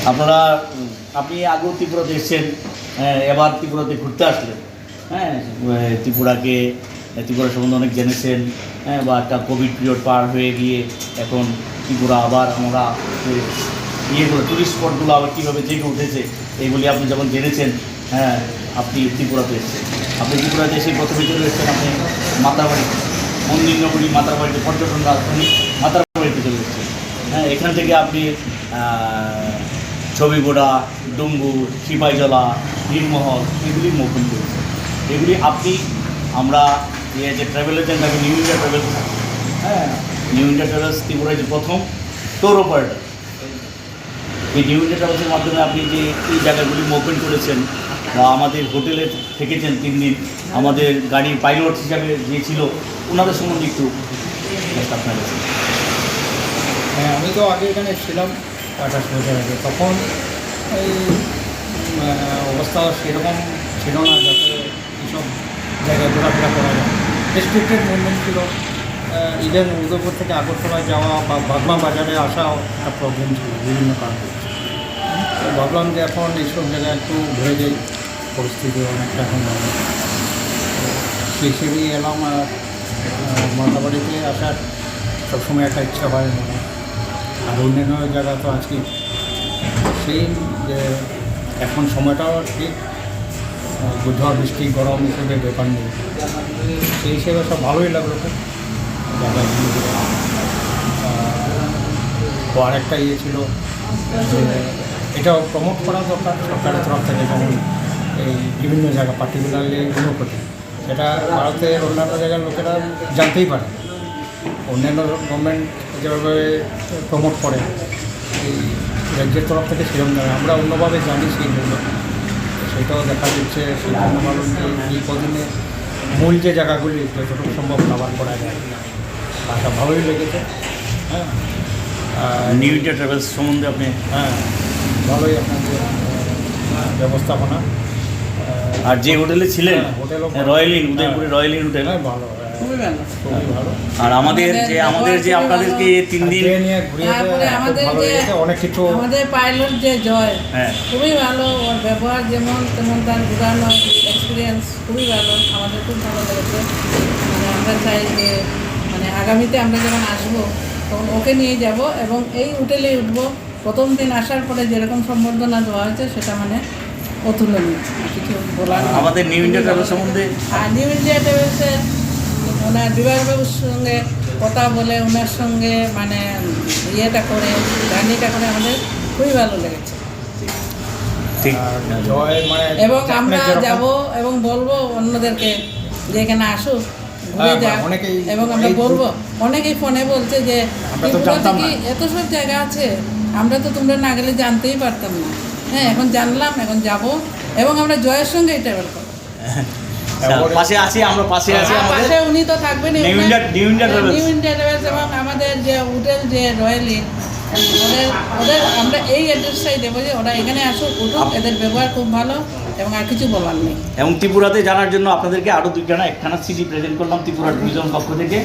আপনারা আপনি আগেও ত্রিপুরাতে এসেছেন, এবার ত্রিপুরাতে ঘুরতে আসলেন। হ্যাঁ, ত্রিপুরা সম্বন্ধে অনেক জেনেছেন। হ্যাঁ, বা একটা কোভিড পিরিয়ড পার হয়ে গিয়ে এখন ত্রিপুরা আবার আমরা টুরিস্ট স্পটগুলো আবার কীভাবে জেগে উঠেছে এইগুলি আপনি যখন জেনেছেন। হ্যাঁ, আপনি ত্রিপুরাতে এসেছেন। আপনি ত্রিপুরাতে এসে প্রথমে চলে এসেছেন আপনি মাতারবাড়ি, মন্দির নগরী মাতারবাড়িতে, পর্যটন রাজধানী মাতারবাড়িতে চলে এসেছেন। হ্যাঁ, এখান থেকে আপনি ছবিগোড়া, ডুঙ্গুর, সিপাহীজলা, নীলমহল এগুলি মোপন করেছেন। এগুলি আমরা যে ট্রাভেল এজেন্ট থাকে নিউ ইন্ডিয়া ট্রাভেলস। হ্যাঁ, নিউ ইন্ডিয়া ট্রাভেলস ত্রিপুরায় যে প্রথম ট্যুর অপারেটর। এই নিউ ইন্ডিয়া ট্রাভেলসের মাধ্যমে আপনি যে এই জায়গাগুলি ওপেন করেছেন বা আমাদের হোটেলে থেকেছেন 3 দিন, আমাদের গাড়ির পাইলট হিসাবে যে ছিল ওনাদের সম্বন্ধে একটু আপনার কাছে। হ্যাঁ, আমি তো আগে এখানে ছিলাম 28 বছর আগে। তখন এই অবস্থা সেরকম ছিল না যাতে এইসব জায়গায় ঘোরাফেরা করা যায়। রেস্ট্রিক্টেড মুভমেন্ট ছিল। ইভেন উদয়পুর থেকে আগরতলায় যাওয়া বা বাগমা বাজারে আসাও একটা প্রবলেম ছিল বিভিন্ন কারণে। তো ভাবলাম যে এখন এইসব জায়গায় একটু ঘুরে যাই, পরিস্থিতি অনেকটা এখন ভালো। সেই হিসেবেই এলাম। আর মাতাবাড়িতে আসার সবসময় একটা ইচ্ছা হয় মনে। আর অন্যান্য জায়গা তো আজকে সেই যে এখন সময়টাও ঠিক, ঝড় বৃষ্টি গরম হিসেবে ব্যাপার নেই। সেই হিসেবে সব ভালোই লাগলো খুব জায়গাগুলো। তো আরেকটা ছিল যে এটাও প্রমোট করা দরকার সরকারের তরফ থেকে, যেমন এই বিভিন্ন জায়গা পার্টিকুলারলি ঊনকোটি, সেটা ভারতের অন্যান্য জায়গার লোকেরা জানতেই পারে। অন্যান্য গভর্নমেন্ট যেভাবে প্রমোট করে এই রাজ্যের তরফ থেকে সেরকম জানে, আমরা অন্যভাবে জানি সেই জন্য সেটাও দেখা যাচ্ছে। সেই জন্য ভাবলাম যে এই কদিনে মূল যে জায়গাগুলি যতটুকু সম্ভব কাভার করা যায়, আশা ভালোই লেগেছে। হ্যাঁ, নিউ ইন্ডিয়া ট্রাভেলস সম্বন্ধে আপনি ভালোই আপনাদের ব্যবস্থাপনা। আর যে হোটেলে ছিলেন রয়্যাল ইন, উদয়পুরে রয়্যাল ইন হোটেল, ভালো, খুবই ভালো, খুবই ভালো। আর আমাদের যে আপনাদেরকে 3 দিন নিয়ে ঘুরিয়ে অনেক কিছু। আমাদের পাইলট যে জয়, হ্যাঁ, খুবই ভালো। ওর ব্যবহার যেমন তেমন তার ঘুরানো এক্সপিরিয়েন্স খুবই ভালো, আমাদের খুব ভালো লেগেছে। আমরা চাই যে আগামীতে আমরা যখন আসবো তখন ওকে নিয়ে যাব এবং এই হোটেলেই উঠবো। প্রথম দিন আসার পরে যেরকম সম্বর্ধনা দেওয়া হয়েছে সেটা অতুলনীয়, কিছু বলার। আমাদের নিউ ইন্ডিয়া ট্রাভেলস সম্বন্ধে আর নিউ ইন্ডিয়া ট্রাভেলসের ওনার বিভাগবাবুর সঙ্গে কথা বলে ওনার সঙ্গে ইয়েটা করে জার্নিটা করে আমাদের খুবই ভালো লেগেছে। ঠিক, এবং আমরা যাব এবং বলবো অন্যদেরকে যে এখানে আসুক, ঘুরে যাক। এবং আমরা বলবো, অনেকেই ফোনে বলছে যে এত সব জায়গা আছে, আমরা তো তোমরা না গেলে জানতেই পারতাম না। হ্যাঁ, এখন জানলাম, এখন যাব এবং আমরা জয়ের সঙ্গে ট্রাভেল করবো। পাশে আছি, আমরা পাশে আছি। পাশে উনি তো থাকবেন, নিউ ইন্ডিয়া ট্রাভেলস এবং আমাদের যে হোটেল যে রয়্যাল ইন, ওদের আমরা এই অ্যাড্রেসটাই দেবো যে ওরা এখানে আসুক, উঠুক। এদের ব্যবহার খুব ভালো এবং আর কিছু বলার নেই। এবং ত্রিপুরাতে জানার জন্য আপনাদেরকে আরও একখানা সিডি প্রেজেন্ট করলাম ত্রিপুরা ট্যুরিজম পক্ষ থেকে,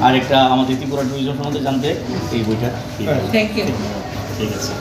আর একটা আমাদের ত্রিপুরা ট্যুরিজম সম্বন্ধে জানতে এই বইটা। Thank you. ঠিক আছে।